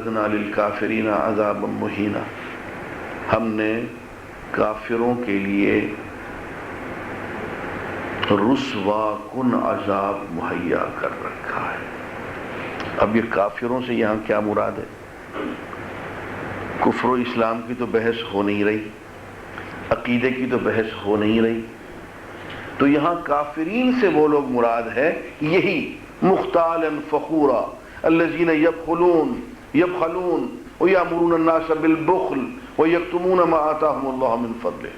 وَأَعْتَدْنَا لِلْكَافِرِينَ عَذَابًا مُهِينًا، ہم نے کافروں کے لیے رسوا کن عذاب مہیا کر رکھا ہے۔ اب یہ کافروں سے یہاں کیا مراد ہے؟ کفر و اسلام کی تو بحث ہو نہیں رہی، عقیدے کی تو بحث ہو نہیں رہی، تو یہاں کافرین سے وہ لوگ مراد ہے یہی مختالا فخورا الذین یبخلون ویأمرون الناس بالبخل ویکتمون ما آتاہم اللہ من فضلہ،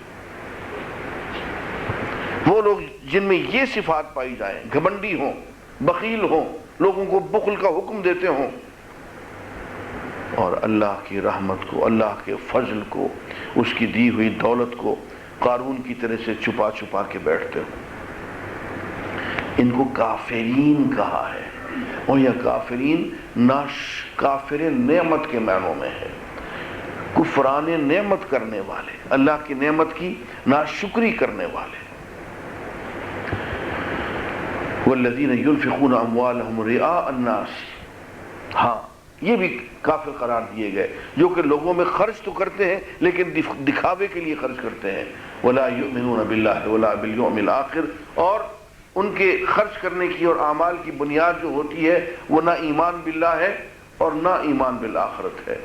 وہ لوگ جن میں یہ صفات پائی جائیں، گھمنڈی ہوں، بخیل ہوں، لوگوں کو بخل کا حکم دیتے ہوں، اور اللہ کی رحمت کو، اللہ کے فضل کو، اس کی دی ہوئی دولت کو قارون کی طرح سے چھپا چھپا کے بیٹھتے ہوں، ان کو کافرین کہا ہے۔ اور یہ کافرین کافر نعمت کے معنوں میں ہے، کفران نعمت کرنے والے، اللہ کی نعمت کی ناشکری کرنے والے۔ والذین ینفقون اموالہم رئاء الناس، ہاں یہ بھی کافر قرار دیے گئے جو کہ لوگوں میں خرچ تو کرتے ہیں لیکن دکھاوے کے لیے خرچ کرتے ہیں۔ ولا یؤمنون باللہ ولا بالیوم الآخر، اور ان کے خرچ کرنے کی اور اعمال کی بنیاد جو ہوتی ہے وہ نہ ایمان باللہ ہے اور نہ ایمان بالآخرت ہے۔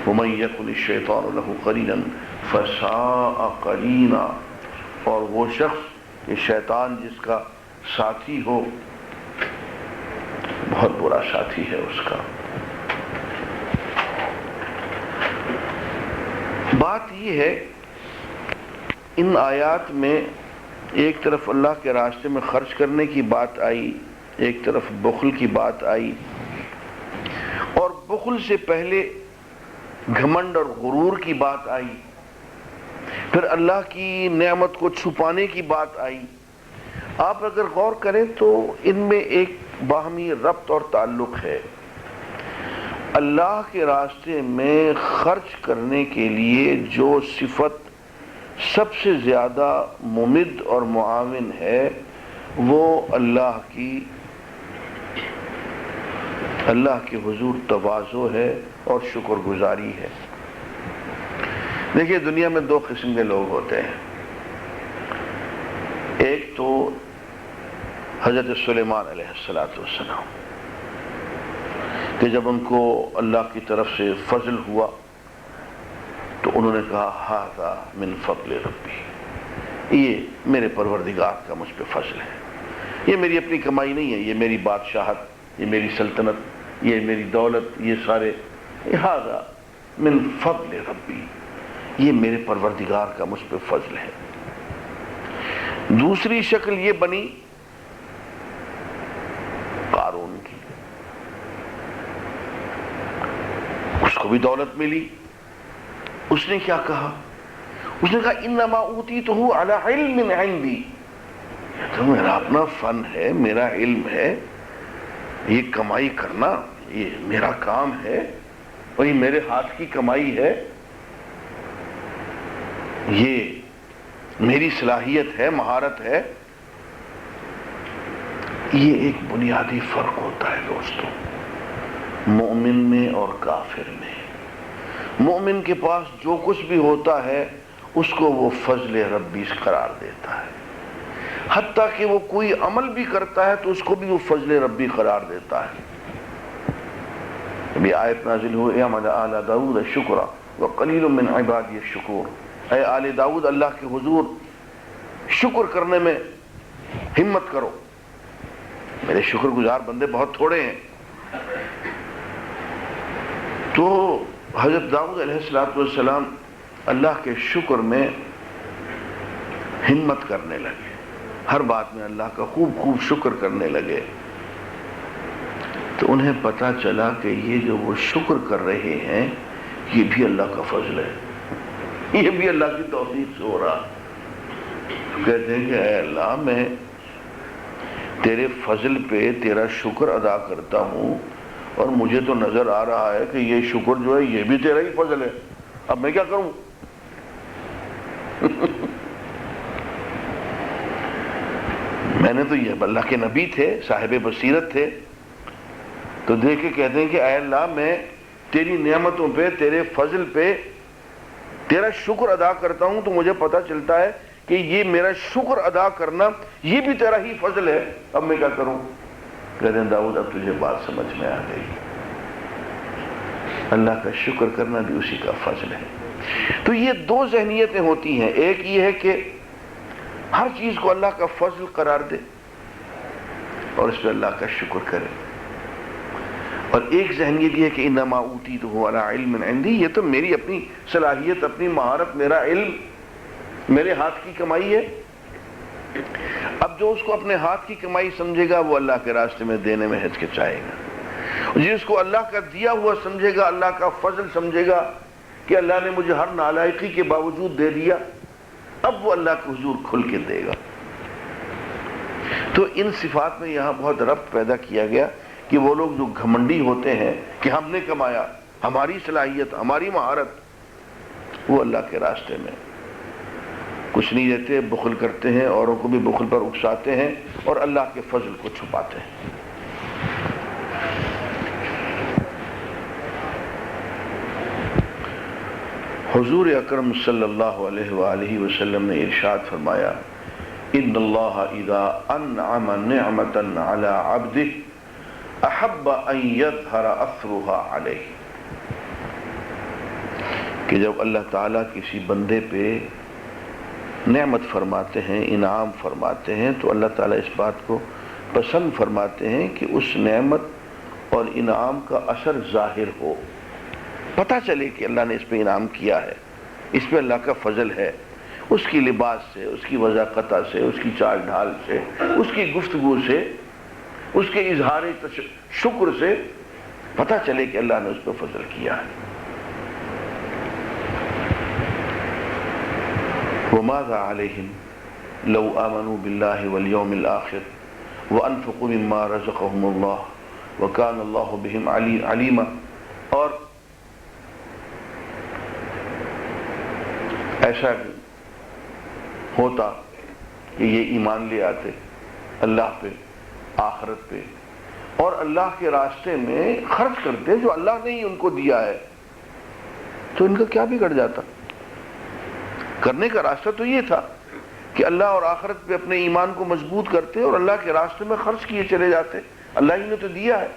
ومن یکن الشیطان لہ قرینا فساء قرینا، اور وہ شخص کہ شیطان جس کا ساتھی ہو بہت برا ساتھی ہے اس کا۔ بات یہ ہے ان آیات میں ایک طرف اللہ کے راستے میں خرچ کرنے کی بات آئی، ایک طرف بخل کی بات آئی، اور بخل سے پہلے گھمنڈ اور غرور کی بات آئی، پھر اللہ کی نعمت کو چھپانے کی بات آئی۔ آپ اگر غور کریں تو ان میں ایک باہمی ربط اور تعلق ہے۔ اللہ کے راستے میں خرچ کرنے کے لیے جو صفت سب سے زیادہ ممد اور معاون ہے وہ اللہ کے حضور تواضع ہے اور شکر گزاری ہے۔ دیکھیے دنیا میں دو قسم کے لوگ ہوتے ہیں، ایک تو حضرت سلیمان علیہ السلام کہ جب ان کو اللہ کی طرف سے فضل ہوا تو انہوں نے کہا ھذا من فضل ربی، یہ میرے پروردگار کا مجھ پہ فضل ہے، یہ میری اپنی کمائی نہیں ہے، یہ میری بادشاہت، یہ میری سلطنت، یہ میری دولت، یہ سارے ھذا من فضل ربی، یہ میرے پروردگار کا مجھ پہ فضل ہے۔ دوسری شکل یہ بنی قارون کی، اس کو بھی دولت ملی، اس نے کیا کہا؟ اس نے کہا انما اوتیتہ علی علم عندی، یہ تو میرا اپنا فن ہے، میرا علم ہے، یہ کمائی کرنا یہ میرا کام ہے اور یہ میرے ہاتھ کی کمائی ہے، یہ میری صلاحیت ہے، مہارت ہے۔ یہ ایک بنیادی فرق ہوتا ہے دوستو مومن میں اور کافر میں۔ مومن کے پاس جو کچھ بھی ہوتا ہے اس کو وہ فضل ربی قرار دیتا ہے، حتیٰ کہ وہ کوئی عمل بھی کرتا ہے تو اس کو بھی وہ فضل ربی قرار دیتا ہے۔ ابھی آیت نازل ہوئی اعمل آل داؤد شکرا وقلیل من عبادی الشکور، اے آل داؤد اللہ کے حضور شکر کرنے میں ہمت کرو، میرے شکر گزار بندے بہت تھوڑے ہیں۔ تو حضرت داؤد علیہ السلام اللہ کے شکر میں ہمت کرنے لگے، ہر بات میں اللہ کا خوب خوب شکر کرنے لگے۔ تو انہیں پتہ چلا کہ یہ جو وہ شکر کر رہے ہیں یہ بھی اللہ کا فضل ہے، یہ بھی اللہ کی توفیق سے ہو رہا۔ کہتے ہیں کہ اے اللہ میں تیرے فضل پہ تیرا شکر ادا کرتا ہوں اور مجھے تو نظر آ رہا ہے کہ یہ شکر جو ہے یہ بھی تیرا ہی فضل ہے، اب میں کیا کروں؟ میں نے تو یہ اللہ کے نبی تھے، صاحب بصیرت تھے، تو دیکھ کے کہتے ہیں کہ اے اللہ میں تیری نعمتوں پہ، تیرے فضل پہ تیرا شکر ادا کرتا ہوں، تو مجھے پتہ چلتا ہے کہ یہ میرا شکر ادا کرنا یہ بھی تیرا ہی فضل ہے، اب میں کیا کروں؟ کہتے ہیں داؤد اب تجھے بات سمجھ میں آ گئی، اللہ کا شکر کرنا بھی اسی کا فضل ہے۔ تو یہ دو ذہنیتیں ہوتی ہیں، ایک یہ ہے کہ ہر چیز کو اللہ کا فضل قرار دے اور اس پہ اللہ کا شکر کرے، اور ایک ذہنیت یہ ہے کہ انما اوتیتہ علی علم عندی، یہ تو میری اپنی صلاحیت، اپنی مہارت، میرا علم، میرے ہاتھ کی کمائی ہے۔ اب جو اس کو اپنے ہاتھ کی کمائی سمجھے گا وہ اللہ کے راستے میں دینے میں ہچکچائے گا، جس کو اللہ کا دیا ہوا سمجھے گا، اللہ کا فضل سمجھے گا کہ اللہ نے مجھے ہر نالائقی کے باوجود دے دیا، اب وہ اللہ کے حضور کھل کے دے گا۔ تو ان صفات میں یہاں بہت ربط پیدا کیا گیا کہ وہ لوگ جو گھمنڈی ہوتے ہیں کہ ہم نے کمایا، ہماری صلاحیت، ہماری مہارت، وہ اللہ کے راستے میں کچھ نہیں دیتے، بخل کرتے ہیں، اوروں کو بھی بخل پر اکساتے ہیں اور اللہ کے فضل کو چھپاتے ہیں۔ حضور اکرم صلی اللہ علیہ وآلہ وسلم نے ارشاد فرمایا ان اللہ اذا انعم نعمتا علی عبدہ احب ان یظہر اثرها علیہ، کہ جب اللہ تعالیٰ کسی بندے پہ نعمت فرماتے ہیں، انعام فرماتے ہیں، تو اللہ تعالیٰ اس بات کو پسند فرماتے ہیں کہ اس نعمت اور انعام کا اثر ظاہر ہو، پتہ چلے کہ اللہ نے اس پہ انعام کیا ہے، اس پہ اللہ کا فضل ہے، اس کی لباس سے، اس کی وضاقتہ سے، اس کی چال ڈھال سے، اس کی گفتگو سے، اس کے اظہار شکر سے پتہ چلے کہ اللہ نے اس پہ فضل کیا ہے۔ وَمَاذَا عَلَيْهِمْ لَوْ آمَنُوا بِاللَّهِ وَالْيَوْمِ الْآخِرِ وَأَنفَقُوا مِمَّا رَزَقَهُمُ اللَّهُ وَكَانَ اللَّهُ بِهِمْ عَلِيمًا، اور ایسا ہوتا کہ یہ ایمان لے آتے اللہ پہ، آخرت پہ، اور اللہ کے راستے میں خرچ کرتے جو اللہ نے ہی ان کو دیا ہے، تو ان کا کیا بگڑ جاتا؟ کرنے کا راستہ تو یہ تھا کہ اللہ اور آخرت پہ اپنے ایمان کو مضبوط کرتے اور اللہ کے راستے میں خرچ کیے چلے جاتے، اللہ ہی نے تو دیا ہے۔